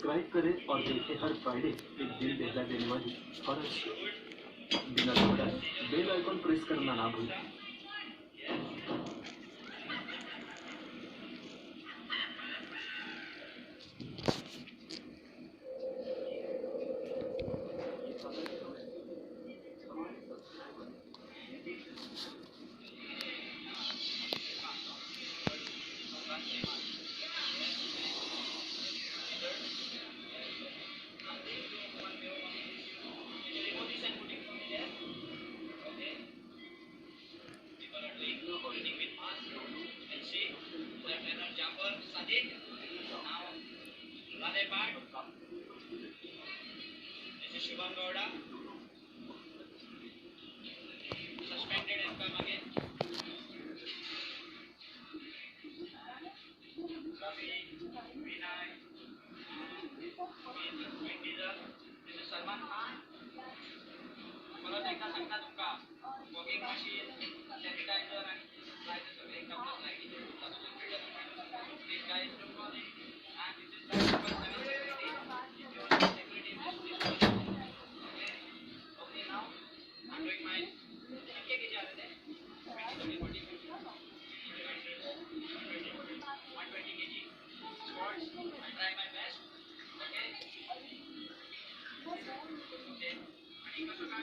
Subscribe करें और देखें हर फ्राइडे एक दिल दहला देने वाली हॉरर शो। बिना घबराए बेल आइकन प्रेस करना ना भूलें। Shubham Gowda, suspended and come again. Ravi, Vinay, Vin Diesel, this is Salman Khan. परत एकदा सांगता तुमका वॉकिंग मशीन सॅनिटायझर आणि सप्लायचं सगळे एकदम light guys good morning and this is guide number 770 security okay now I'm doing my कितने के जा रहे थे 20 120 kg squats I try my best okay आणि कसं काय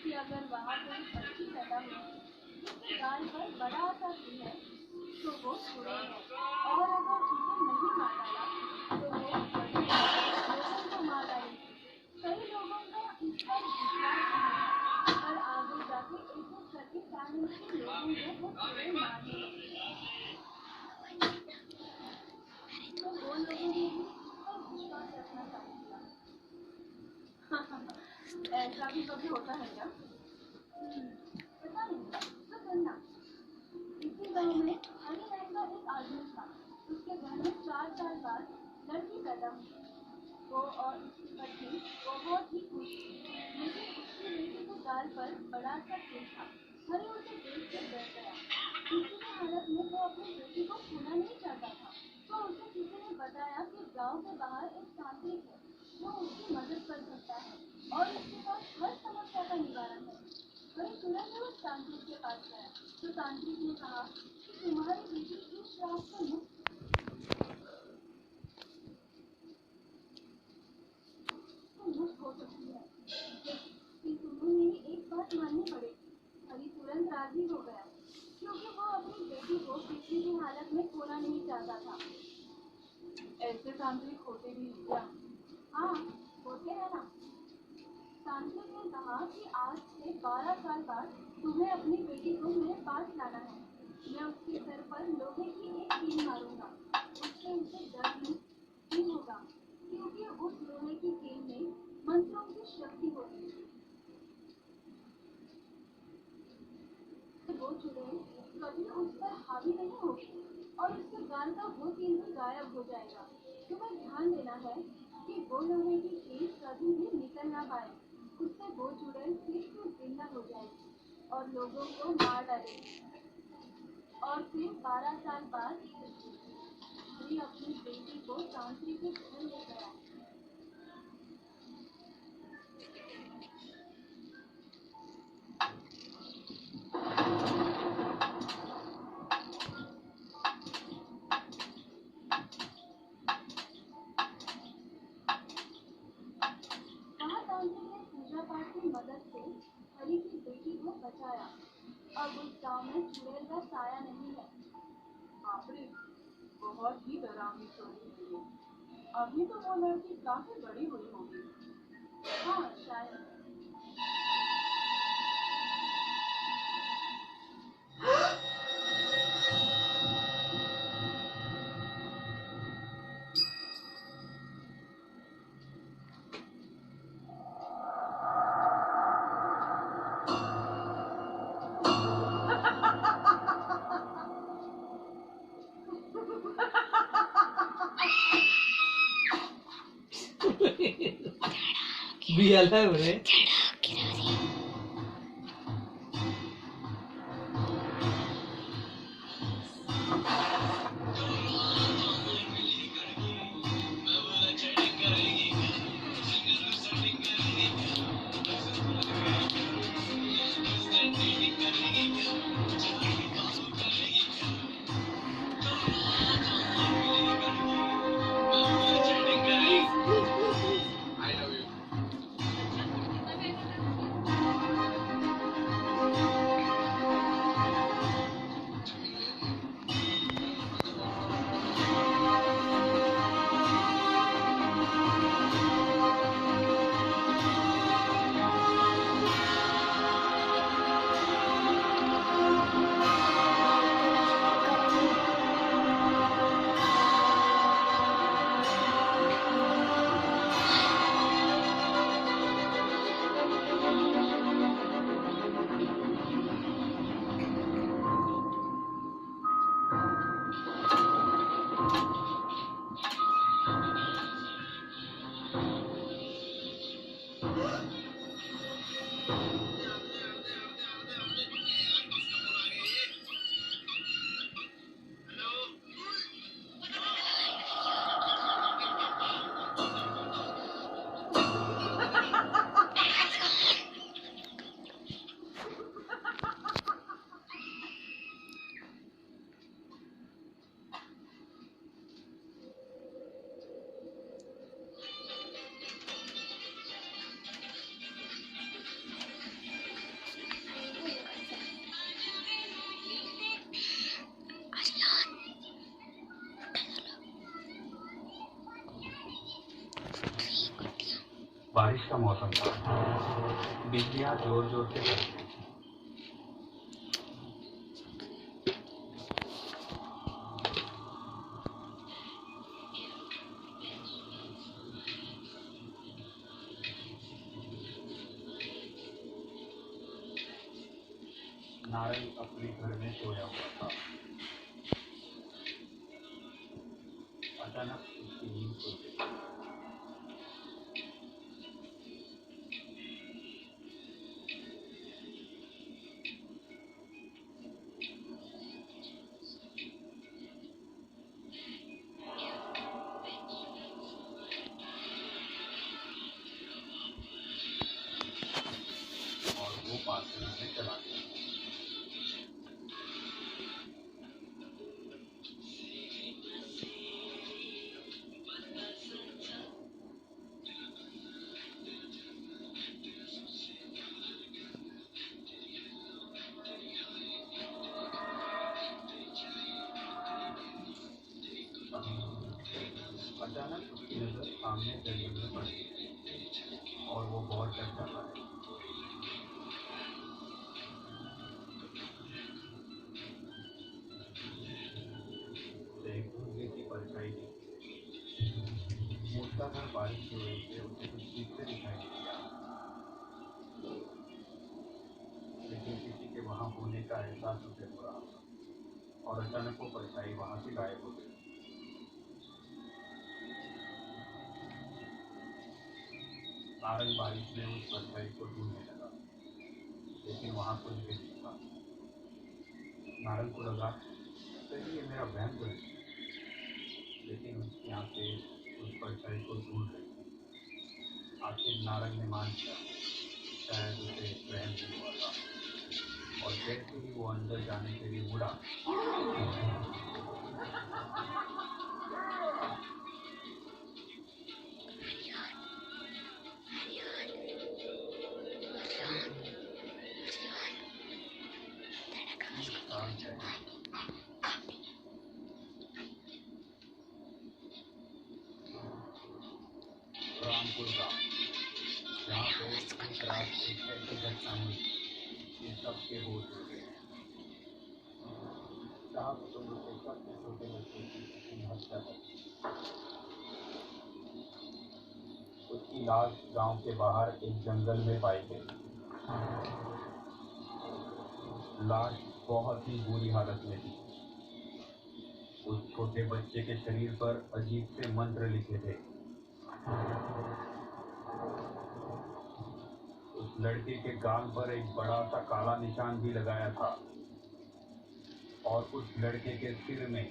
कि अगर वहाँ कोई पक्षी पैदा हो जिसके गाल पर बड़ा सा सिर है तो वो छुड़ेगा और अगर उसे नहीं मार डाला तो वो लोगों को मार डालेगी। कई लोगों का इस पर विश्वास नहीं है पर आगे जाके एक एक करके लोगों को वो छुड़े मारने तो वो लोगों ने भी पर विश्वास रखना चाहिए। ऐसा भी कभी होता है क्या? पता नहीं तो करना। इसी गाँव में हरी नाम का एक आदमी था। उसके घर में 4 साल बाद लड़की पैदा हुई। वो और उसकी पत्नी बहुत ही खुश थी लेकिन उसकी बेटी के गाल पर बड़ा सा तिल था। हरी उसे देख कर डर गया। किसी भी हालत में वो अपनी बेटी को खोना नहीं चाहता था तो उसे किसी ने बताया कि गाँव के बाहर एक तांत्रिक है जो उसकी मदद कर सकता है और उसके पास हर समस्या का निवारण है। वही तुरंत उस तांत्रिक के पास गया तो तांत्रिक ने कहा कि तुम्हारी बेटी इस श्राप से मुक्त हो सकती है लेकिन तुम्हें मेरी एक बात माननी पड़ेगी। हरी तुरंत राजी हो गया क्योंकि वो अपनी बेटी को किसी भी हालत में खोना नहीं चाहता था। ऐसे तांत्रिक होते भी हैं क्या? हाँ होते हैं ना। तांत्रिक ने कहा कि आज से 12 साल बाद तुम्हें अपनी बेटी को मेरे पास लाना है। मैं उसके सर पर लोहे की एक कील मारूंगा। उससे उसे दर्द नहीं होगा क्योंकि उस लोहे की कील में मंत्रों की शक्ति होती है। वो चुड़ैल कभी उस पर हावी नहीं होगी और उसके गाल का वो कील भी गायब हो जाएगा। तुम्हें ध्यान देना है कि वो लोहे की कील कभी भी निकल ना पाए। उससे वो चुड़ैल फिर से जिंदा हो जाएगी और लोगों को मार डालेगी। और फिर 12 साल बाद हरी अपनी बेटी को तांत्रिक के घर ले गया। पूजा पाठ की मदद से हरी की बेटी को बचाया। अब उस गांव में चुड़ैल का साया नहीं है। आपने बहुत ही डरावनी स्टोरी है ये। अभी तो वो लड़की काफी बड़ी हुई होगी। हाँ शायद। भी अलग रे। बारिश का मौसम था। बिजलियां जोर जोर से कड़की। नारंग अपने घर में सोया हुआ था। अचानक उसकी नींद खुल गई। और वो बाथरूम में चला गया। अचानक उसकी नजर सामने जंगल में पड़ी और वो बहुत डर जाता है। एक धुंधली सी परछाई थी। मूसलाधार बारिश की वजह से उसे कुछ ठीक से दिखाई नहीं दिया, लेकिन किसी के वहां होने का एहसास उसे हो रहा था। और अचानक वो परछाई वहां से गायब हो गई। नारंग बारिश में उस परछाई को ढूंढने लगा, लेकिन वहां कुछ भी नहीं था। नारंग को लगा कहीं ये मेरा वहम तो नहीं, लेकिन उसकी आंखें उस परछाई को ढूंढ रही थी। आखिर नारंग ने मान लिया, शायद उसे वहम नहीं हुआ था। और जैसे ही वो अंदर जाने के लिए मुड़ा, रामपुर गांव, जहाँ पे एक रात एक ऐसी घटना हुई कि सबके होश उड़ गए। 4 कुटुंबों के सबसे छोटे बच्चे की उसने हत्या कर दी। उसकी लाश गांव के बाहर एक जंगल में पाई गई। लाश बहुत ही बुरी हालत में थी। उस छोटे बच्चे के शरीर पर अजीब से मंत्र लिखे थे। लड़के के गाल पर एक बड़ा सा काला निशान भी लगाया था और उस लड़के के सिर में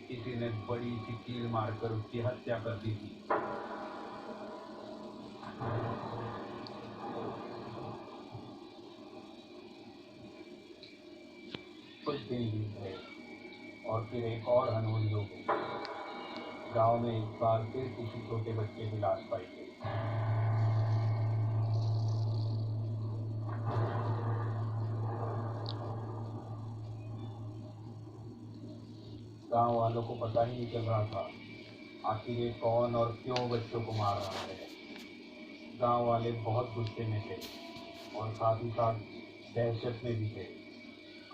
किसी ने बड़ी सी कील मारकर उसकी हत्या कर दी थी। कुछ दिन बीत गए और फिर एक और अनहोनी हो गई। गांव में एक बार फिर किसी छोटे बच्चे की लाश पाई गई। गांव वालों को पता ही नहीं चल रहा था आखिर ये कौन और क्यों बच्चों को मार रहा है। गांव वाले बहुत गुस्से में थे और साथ ही साथ दहशत में भी थे।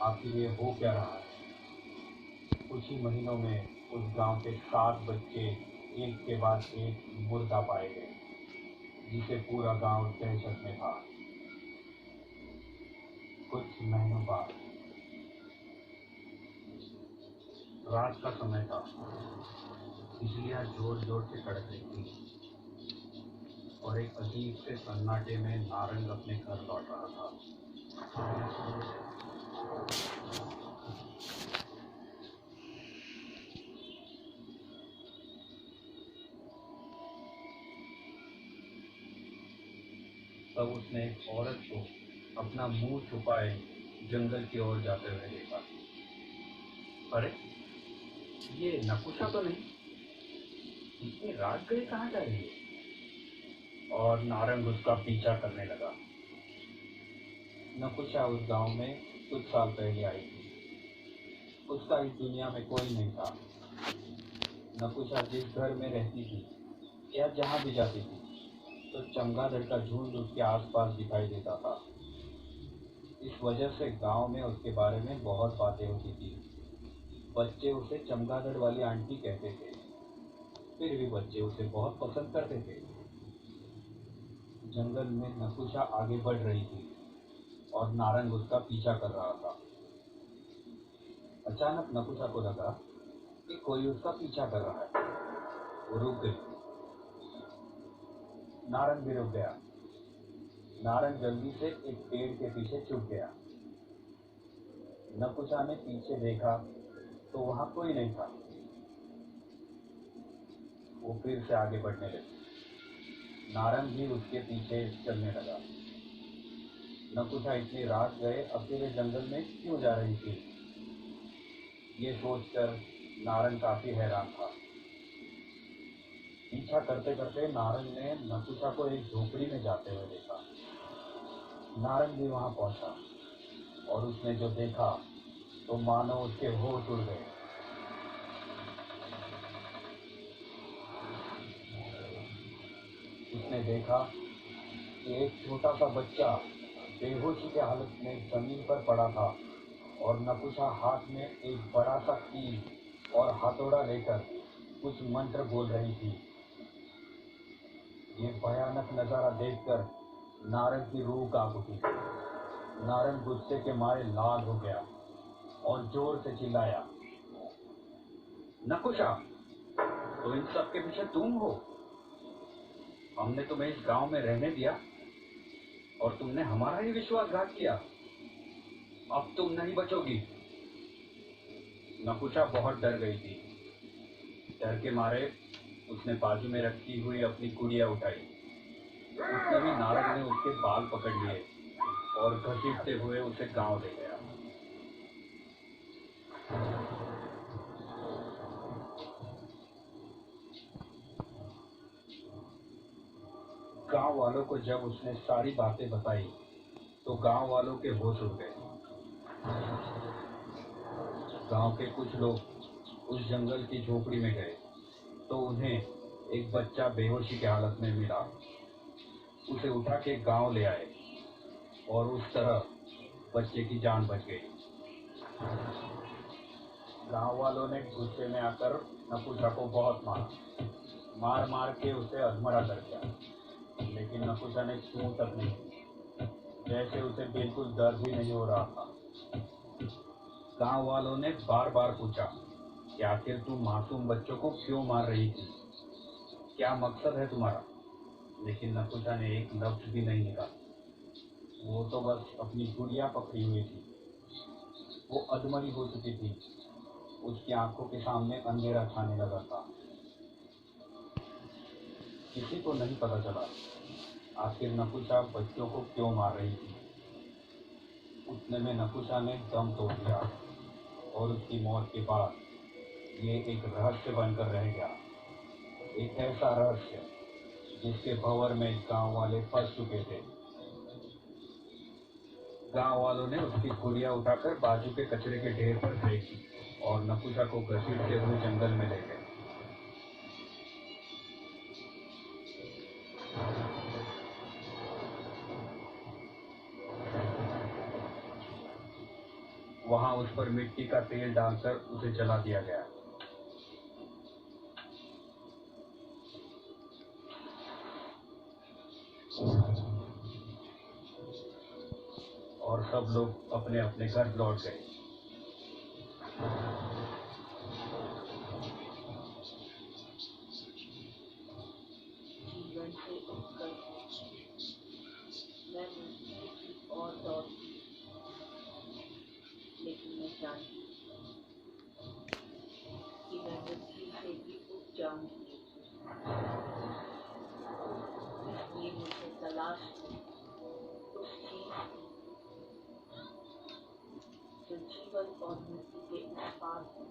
आखिर ये हो क्या रहा है। कुछ ही महीनों में उस गांव के 7 बच्चे एक के बाद एक मुर्दा पाए गए, जिसे पूरा गांव दहशत में था। कुछ महीनों बाद रात का समय था। बिजलियां जोर जोर से कड़क रही थी और एक अजीब से सन्नाटे में नारंग अपने घर लौट रहा था। तब उसने एक औरत को अपना मुंह छुपाए जंगल की ओर जाते हुए देखा। अरे, ये नकुशा तो नहीं? इतनी रात गए कहाँ जा रही है? और नारंग उसका पीछा करने लगा। नकुशा उस गांव में कुछ साल पहले आई थी। उसका इस दुनिया में कोई नहीं था। नकुशा जिस घर में रहती थी या जहाँ भी जाती थी तो चमगादड़ का झुंड उसके आसपास दिखाई देता था। इस वजह से गांव में उसके बारे में बहुत बातें होती थी। बच्चे उसे चमगादड़ वाली आंटी कहते थे। फिर भी बच्चे उसे बहुत पसंद करते थे। जंगल में नकुशा आगे बढ़ रही थी और नारंग उसका पीछा कर रहा था। अचानक नकुशा को लगा कि कोई उसका पीछा कर रहा है। वो रुक गई। नारंग भी रुक गया। नारंग जल्दी से एक पेड़ के पीछे छुप गया। नकुशा ने पीछे देखा तो वहां कोई नहीं था। वो फिर से आगे बढ़ने लगी। नारंग भी उसके पीछे चलने लगा। नकुशा इतनी रात गए अकेले जंगल में क्यों जा रही थी, ये सोचकर नारंग काफी हैरान था। पीछा करते करते नारंग ने नकुशा को एक झोपड़ी में जाते हुए देखा। नारंग भी वहां पहुंचा और उसने जो देखा तो मानो उसके होश उड़ गए। उसने देखा कि एक छोटा सा बच्चा बेहोशी की हालत में जमीन पर पड़ा था और नकुशा हाथ में एक बड़ा सा कील और हथौड़ा लेकर कुछ मंत्र बोल रही थी। ये भयानक नजारा देखकर नारंग की रूह कांप उठी। नारंग गुस्से के मारे लाल हो गया और जोर से चिल्लाया, नकुशा, तो इन सब के पीछे तुम हो? हमने तुम्हें इस गांव में रहने दिया और तुमने हमारा ही विश्वासघात किया। अब तुम नहीं बचोगी। नकुशा बहुत डर गई थी। डर के मारे उसने बाजू में रखी हुई अपनी गुड़िया उठाई। उसने भी नारंग ने उसके बाल पकड़ लिए और घसीटते हुए उसे गांव ले गया। गांव वालों को जब उसने सारी बातें बताई तो गांव वालों के होश उड़ गए। गांव के कुछ लोग उस जंगल की झोपड़ी में गए तो उन्हें एक बच्चा बेहोशी की हालत में मिला। उसे उठा के गांव ले आए और उस तरह बच्चे की जान बच गई। गांव वालों ने गुस्से में आकर नकुशा को बहुत मार मार के उसे अधमरा कर दिया, लेकिन नकुशा ने छू तक नहीं की, जैसे उसे बिल्कुल दर्द भी नहीं हो रहा था। गांव वालों ने बार बार पूछा कि आखिर तुम मासूम बच्चों को क्यों मार रही थी, क्या मकसद है तुम्हारा, लेकिन नकुशा ने एक लफ्ज भी नहीं निकाला। वो तो बस अपनी गुड़िया पकड़ी हुई थी। वो अधमरी हो चुकी थी। उसकी आंखों के सामने अंधेरा छाने लगा था। किसी को नहीं पता चला आखिर नकुशा बच्चों को क्यों मार रही थी। उतने में नकुशा ने दम तोड़ दिया और उसकी मौत के बाद ये एक रहस्य बनकर रह गया। एक ऐसा रहस्य जिसके भंवर में गांव वाले फंस चुके थे। गांव वालों ने उसकी गुड़िया उठाकर बाजू के कचरे के ढेर पर फेंकी और नकुशा को घसीटते हुए जंगल में ले गए। वहां उस पर मिट्टी का तेल डालकर उसे जला दिया गया। और सब लोग अपने अपने घर लौट गए। जीवन से उठकर मैं मृत्यु की ओर दौड़ती, लेकिन मैं जानती कि मैं मृत्यु से भी उठ जाऊंगी। इसलिए मुझे तलाश है उस चीज की जो जीवन और मृत्यु के उस पार है।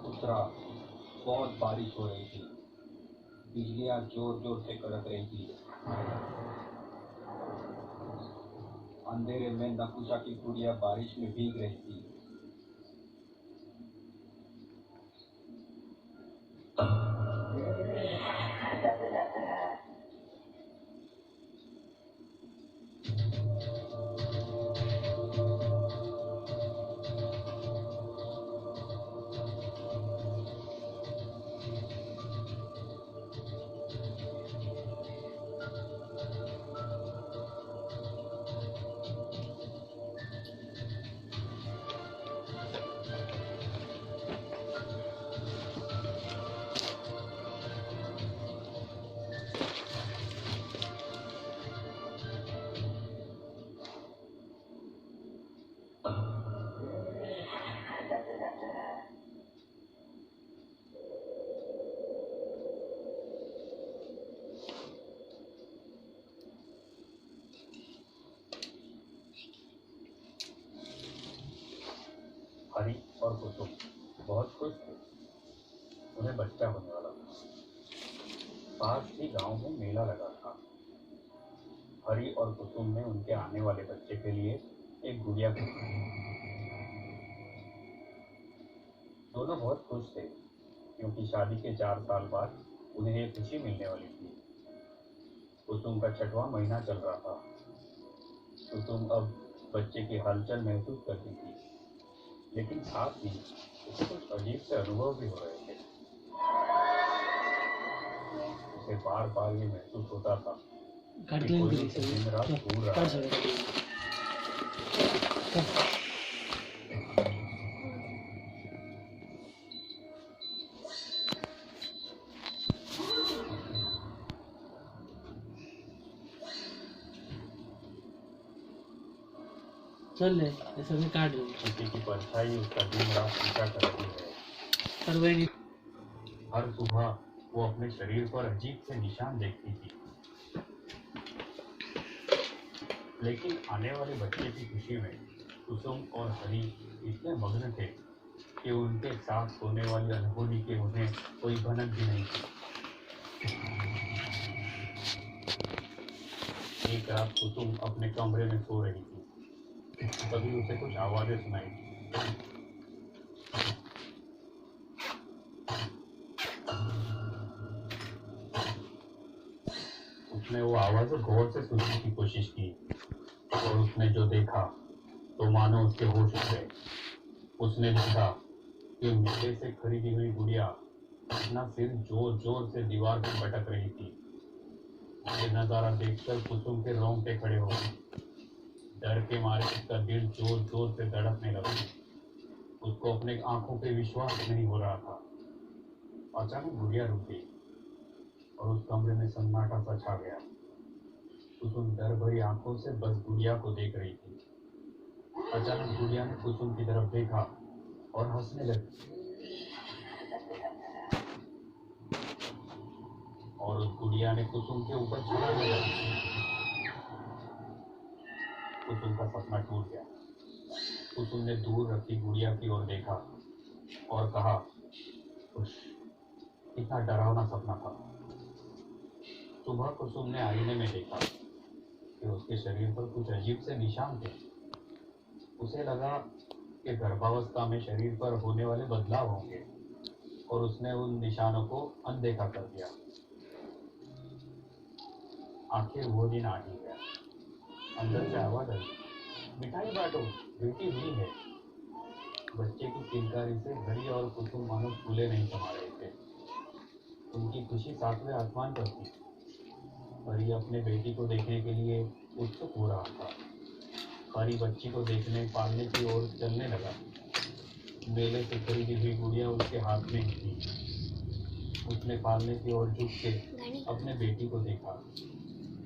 उस रात बहुत बारिश हो रही थी। बिजलियां जोर जोर से कड़क रही थी। अंधेरे में नकुशा की गुड़िया बारिश में भीग रही थी। हरी और कुसुम बहुत खुश थे। उन्हें बच्चा होने वाला था। पास ही गांव में मेला लगा था। हरी और कुसुम ने उनके आने वाले बच्चे के लिए एक गुड़िया खरीदी। दोनों बहुत खुश थे क्योंकि शादी के 4 साल बाद उन्हें एक खुशी मिलने वाली थी। कुसुम का 6वां महीना चल रहा था। कुसुम अब बच्चे की हलचल महसूस करती थी, लेकिन साथ ही उसे कुछ अजीब से अनुभव भी हो रहे थे। उसे बार बार ये महसूस होता था कि कोई उसे दिन रात घूर रहा है। चल ले ऐसा में काट दो किसी की परछाई उसका दिन रात पीछा करती है। पर वही नहीं हर सुबह वो अपने शरीर पर अजीब से निशान देखती थी, लेकिन आने वाले बच्चे की खुशी में कुसुम और हरी इतने मग्न थे कि उनके साथ होने वाली अनहोनी के उन्हें कोई भनक भी नहीं थी। एक रात कुसुम अपने कमरे में सो रही थी। तभी उसे कुछ आवाजें सुनाई दी। उसने वो आवाजें गौर से सुनने की कोशिश की और उसने जो देखा तो मानो उसके होश उड़ गए। उसने देखा कि मेले से खरीदी हुई गुड़िया अपना सिर जोर जोर से दीवार पर पटक रही थी। ये नजारा देखकर कुसुम के रोंगटे खड़े हो गए। डर के मारे उसका दिल जोर जोर से धड़कने लगा। उसको अपने आंखों पे विश्वास नहीं हो रहा था। अचानक गुड़िया रुक गई और उस कमरे में सन्नाटा सा छा गया। कुसुम डर भरी आंखों से बस गुड़िया को देख रही थी। अचानक गुड़िया ने कुसुम की तरफ देखा और हंसने लगी और उस गुड़िया ने कुसुम के ऊपर छलांग लगाई। कुसुम का सपना टूट गया। कुसुम ने दूर रखी गुड़िया की ओर देखा और कहा, खुश, कितना डरावना सपना था। सुबह कुसुम ने आईने में देखा कि उसके शरीर पर कुछ अजीब से निशान थे। उसे लगा कि गर्भावस्था में शरीर पर होने वाले बदलाव होंगे और उसने उन निशानों को अनदेखा कर दिया। आखिर वो दिन आ ही गया। अंदर से आवाज आई, मिठाई बांटो, बेटी हुई है। बच्चे की किलकारी से हरी और कुसुम मानो फूले नहीं समा रहे थे। उनकी खुशी सातवें आसमान पर थी। हरी अपने बेटी को देखने के लिए उत्सुक हो रहा था। हरी बच्ची को देखने पालने की ओर चलने लगा। मेले से खरीदी हुई गुड़िया उसके हाथ में ही थी। उसने पालने की ओर झुक के अपने बेटी को देखा।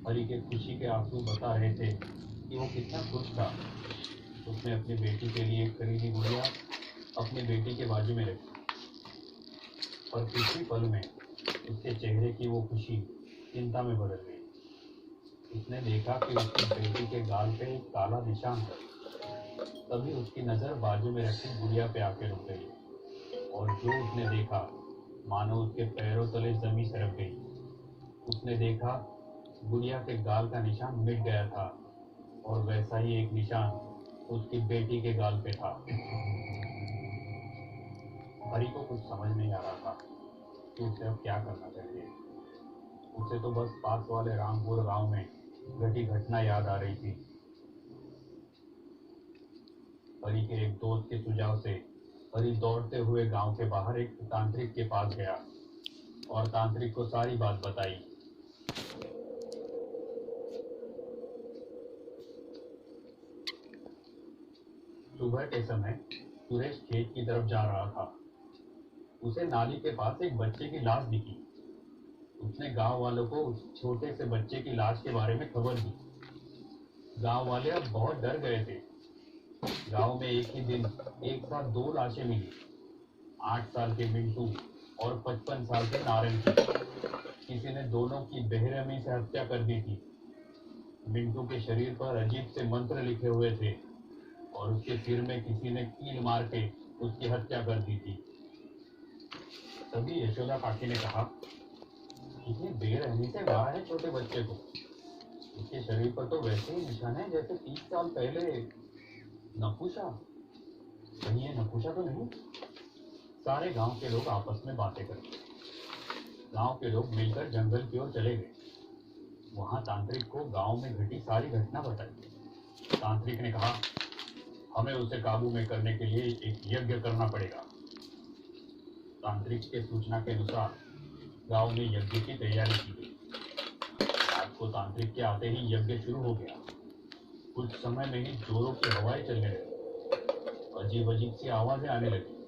हरी के खुशी के आंसू बता रहे थे कि वो कितना खुश था। उसने अपनी बेटी के लिए खरीदी गुड़िया अपनी बेटी के बाजू में रखी और कुछ ही पल में उसके चेहरे की वो खुशी चिंता में बदल गई। उसने देखा कि उसकी बेटी के गाल पे एक काला निशान था। तभी उसकी नजर बाजू में रखी गुड़िया पे आके रुक गई और जो उसने देखा मानो उसके पैरों तले जमीन सरक गई। उसने देखा गुड़िया के गाल का निशान मिट गया था और वैसा ही एक निशान उसकी बेटी के गाल पे था। हरी को कुछ समझ नहीं आ रहा था कि उसे अब क्या करना चाहिए। उसे तो बस पास वाले रामपुर गांव में घटी घटना याद आ रही थी। हरी के एक दोस्त के सुझाव से हरी दौड़ते हुए गांव के बाहर एक तांत्रिक के पास गया और तांत्रिक को सारी बात बताई। सुबह के समय सुरेश खेत की तरफ जा रहा था। उसे नाली के पास एक बच्चे की लाश दिखी। उसने गांव वालों को उस छोटे से बच्चे की लाश के बारे में खबर दी। गांव वाले अब बहुत डर गए थे। गांव में एक ही दिन एक साथ 2 लाशें मिली। 8 साल के मिंटू और 55 साल के नारायण की। किसी ने दोनों की बेरहमी से हत्या कर दी थी। मिंटू के शरीर पर अजीब से मंत्र लिखे हुए थे और उसके सिर में किसी ने कील मार के उसकी हत्या कर दी थी। तभी यशोदा काकी ने कहा, कितनी बेरहमी से मारा है छोटे बच्चे को। उसके शरीर पर तो वैसे ही निशान है जैसे 30 साल पहले। नपुषा, कहीं ये नपुषा तो नहीं? सारे गांव के लोग आपस में बातें करते। गांव के लोग मिलकर जंगल की ओर चले गए। वहां तांत्रिक को गांव में घटी सारी घटना बताई। तांत्रिक ने कहा, हमें उसे काबू में करने के लिए एक यज्ञ करना पड़ेगा। तांत्रिक के सूचना के अनुसार गांव में यज्ञ की तैयारी की गई। रात को तांत्रिक के आते ही यज्ञ शुरू हो गया। कुछ समय में ही जोरों की हवाएं चलने लगी। अजीब अजीब सी आवाजें आने लगी।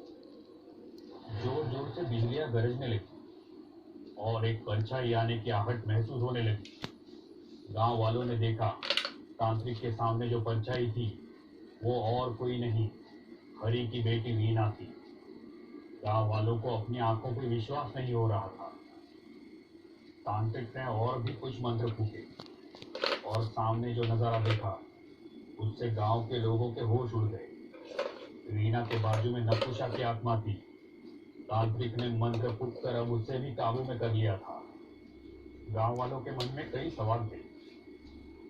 जोर जोर से बिजलियां गरजने लगी और एक परछाई आने की आहट महसूस होने लगी। गांव वालों ने देखा तांत्रिक के सामने जो परछाई थी वो और कोई नहीं, हरी की बेटी वीना थी। गांव वालों को अपनी आंखों पर विश्वास नहीं हो रहा था। तांत्रिक ने और भी कुछ मंत्र फूके और सामने जो नजारा देखा उससे गांव के लोगों के होश उड़ गए। वीना के बाजू में नपुषा की आत्मा थी। तांत्रिक ने मंत्र फूक कर अब उसे भी काबू में कर लिया था। गांव वालों के मन में कई सवाल थे।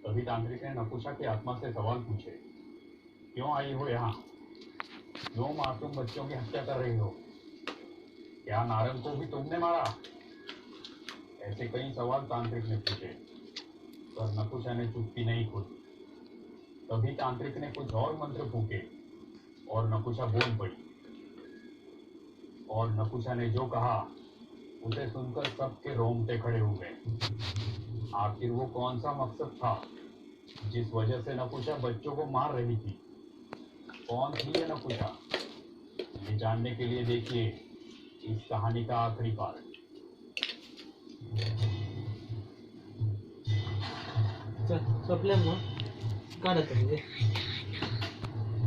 तभी तांत्रिक ने नपुषा की आत्मा से सवाल पूछे, क्यों आई हो यहाँ? क्यों मासूम बच्चों की हत्या कर रही हो? क्या नारंग को भी तुमने मारा? ऐसे कई सवाल तांत्रिक ने पूछे, पर नपुषा ने चुप्पी नहीं खोली। तभी तांत्रिक ने कुछ और मंत्र फूके और नपुषा बोल पड़ी। और नपुषा ने जो कहा उसे सुनकर सबके रोंगटे खड़े हो गए। आखिर वो कौन सा मकसद था जिस वजह से नपुषा बच्चों को मार रही थी? कौन थी ये नपुषा? ये जानने के लिए देखिए इस कहानी का आखिरी पार्ट। संपल्या मग काढत